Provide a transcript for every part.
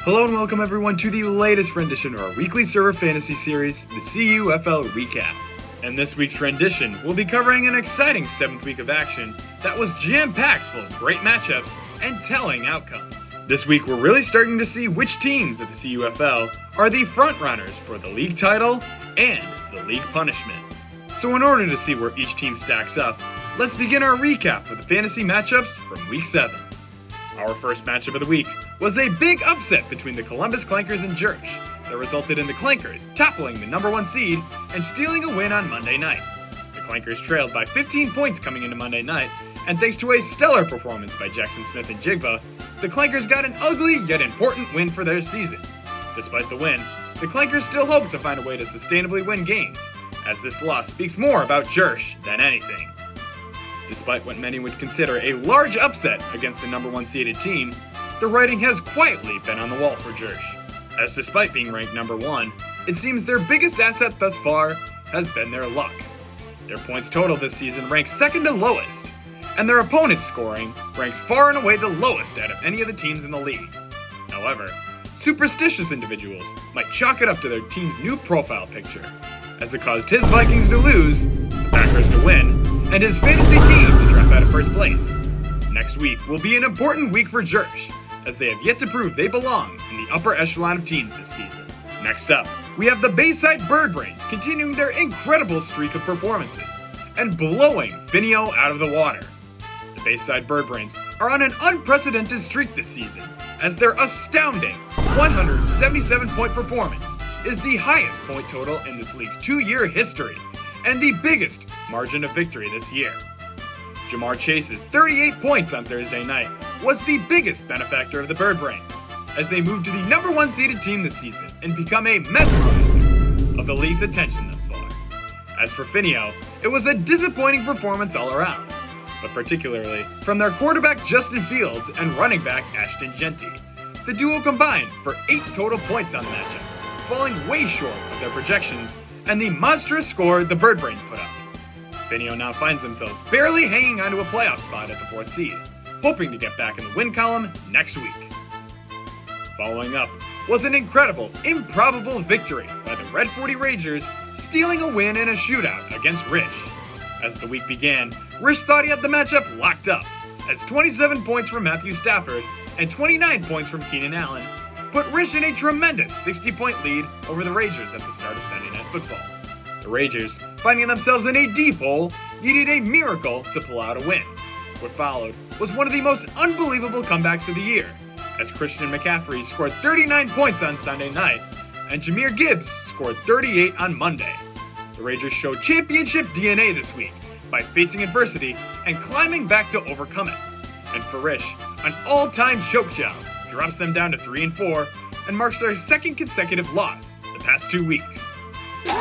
Hello and welcome everyone to the latest rendition of our weekly server fantasy series, the CUFL Recap. In this week's rendition, we'll be covering an exciting 7th week of action that was jam-packed full of great matchups and telling outcomes. This week we're really starting to see which teams of the CUFL are the frontrunners for the league title and the league punishment. So in order to see where each team stacks up, let's begin our recap of the fantasy matchups from week 7. Our first matchup of the week was a big upset between the Columbus Clankers and Jersh that resulted in the Clankers toppling the number 1 seed and stealing a win on Monday night. The Clankers trailed by 15 points coming into Monday night, and thanks to a stellar performance by Jackson Smith and Jigba, the Clankers got an ugly yet important win for their season. Despite the win, the Clankers still hope to find a way to sustainably win games, as this loss speaks more about Jersh than anything. Despite what many would consider a large upset against the number 1 seeded team, the writing has quietly been on the wall for Jersh, as despite being ranked number 1, it seems their biggest asset thus far has been their luck. Their points total this season ranks second to lowest, and their opponent's scoring ranks far and away the lowest out of any of the teams in the league. However, superstitious individuals might chalk it up to their team's new profile picture, as it caused his Vikings to lose, the Packers to win, and his fantasy team to drop out of first place. Next week will be an important week for Jersh, as they have yet to prove they belong in the upper echelon of teams this season. Next up, we have the Bayside Birdbrains continuing their incredible streak of performances and blowing Finio out of the water. The Bayside Birdbrains are on an unprecedented streak this season, as their astounding 177-point performance is the highest point total in this league's 2-year history, and the biggest margin of victory this year. Jamar Chase's 38 points on Thursday night was the biggest benefactor of the Birdbrains, as they moved to the number 1 seeded team this season and become a mesmerizer of the league's attention thus far. As for Finio, it was a disappointing performance all around, but particularly from their quarterback Justin Fields and running back Ashton Genty. The duo combined for 8 total points on the matchup, falling way short of their projections and the monstrous score the Birdbrains put up. Finio now finds themselves barely hanging onto a playoff spot at the 4th seed, hoping to get back in the win column next week. Following up was an incredible, improbable victory by the Red 40 Ragers, stealing a win in a shootout against Rich. As the week began, Rich thought he had the matchup locked up, as 27 points from Matthew Stafford and 29 points from Keenan Allen put Rich in a tremendous 60-point lead over the Ragers at the start of Sunday Night Football. The Ragers, finding themselves in a deep hole, needed a miracle to pull out a win. What followed was one of the most unbelievable comebacks of the year, as Christian McCaffrey scored 39 points on Sunday night, and Jahmyr Gibbs scored 38 on Monday. The Ragers showed championship DNA this week by facing adversity and climbing back to overcome it. And for Rich, an all-time choke job drops them down to 3-4 and marks their 2nd consecutive loss the past 2 weeks. No.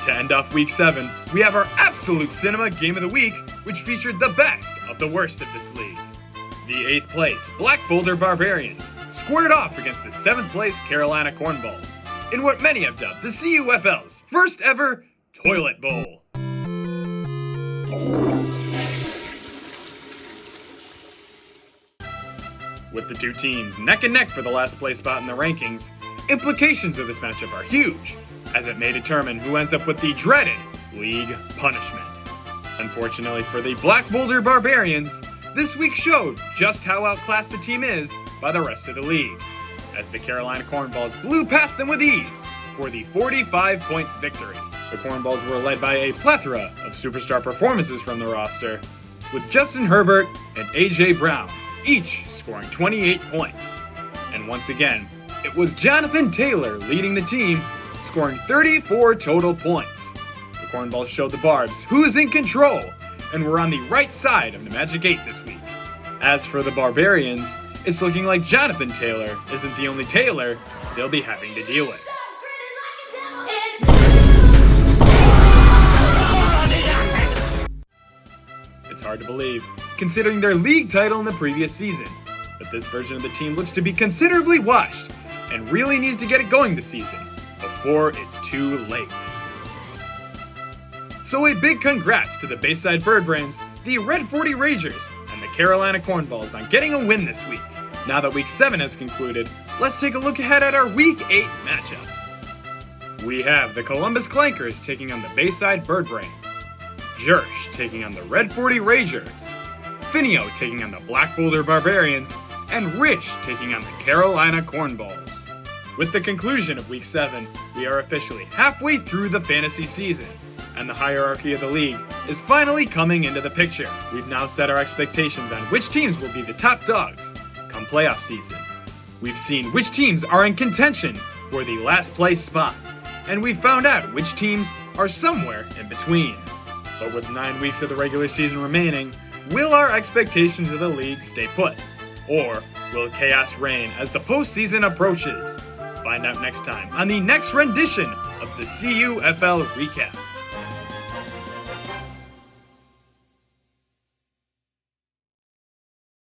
To end off week 7, we have our absolute cinema game of the week, which featured the best of the worst of this league. The 8th place Black Boulder Barbarians squared off against the 7th place Carolina Cornballs in what many have dubbed the CUFL's first ever Toilet Bowl. With the two teams neck and neck for the last place spot in the rankings, implications of this matchup are huge, as it may determine who ends up with the dreaded league punishment. Unfortunately for the Black Boulder Barbarians, this week showed just how outclassed the team is by the rest of the league, as the Carolina Cornballs blew past them with ease for the 45-point victory. The Cornballs were led by a plethora of superstar performances from the roster, with Justin Herbert and A.J. Brown each scoring 28 points. And once again, it was Jonathan Taylor leading the team, scoring 34 total points. The Cornballs showed the Barbs who's in control and were on the right side of the Magic 8 this week. As for the Barbarians, it's looking like Jonathan Taylor isn't the only Taylor they'll be having to deal with. It's hard to believe, considering their league title in the previous season, but this version of the team looks to be considerably washed and really needs to get it going this season before it's too late. So a big congrats to the Bayside Birdbrains, the Red 40 Ragers, and the Carolina Cornballs on getting a win this week. Now that Week 7 has concluded, let's take a look ahead at our Week 8 matchups. We have the Columbus Clankers taking on the Bayside Birdbrains, Jersh taking on the Red 40 Ragers, Finio taking on the Black Boulder Barbarians, and Rich taking on the Carolina Cornballs. With the conclusion of Week 7, we are officially halfway through the fantasy season, and the hierarchy of the league is finally coming into the picture. We've now set our expectations on which teams will be the top dogs come playoff season. We've seen which teams are in contention for the last place spot, and we've found out which teams are somewhere in between. But with 9 weeks of the regular season remaining, will our expectations of the league stay put? Or will chaos reign as the postseason approaches? Find out next time on the next rendition of the CUFL Recap.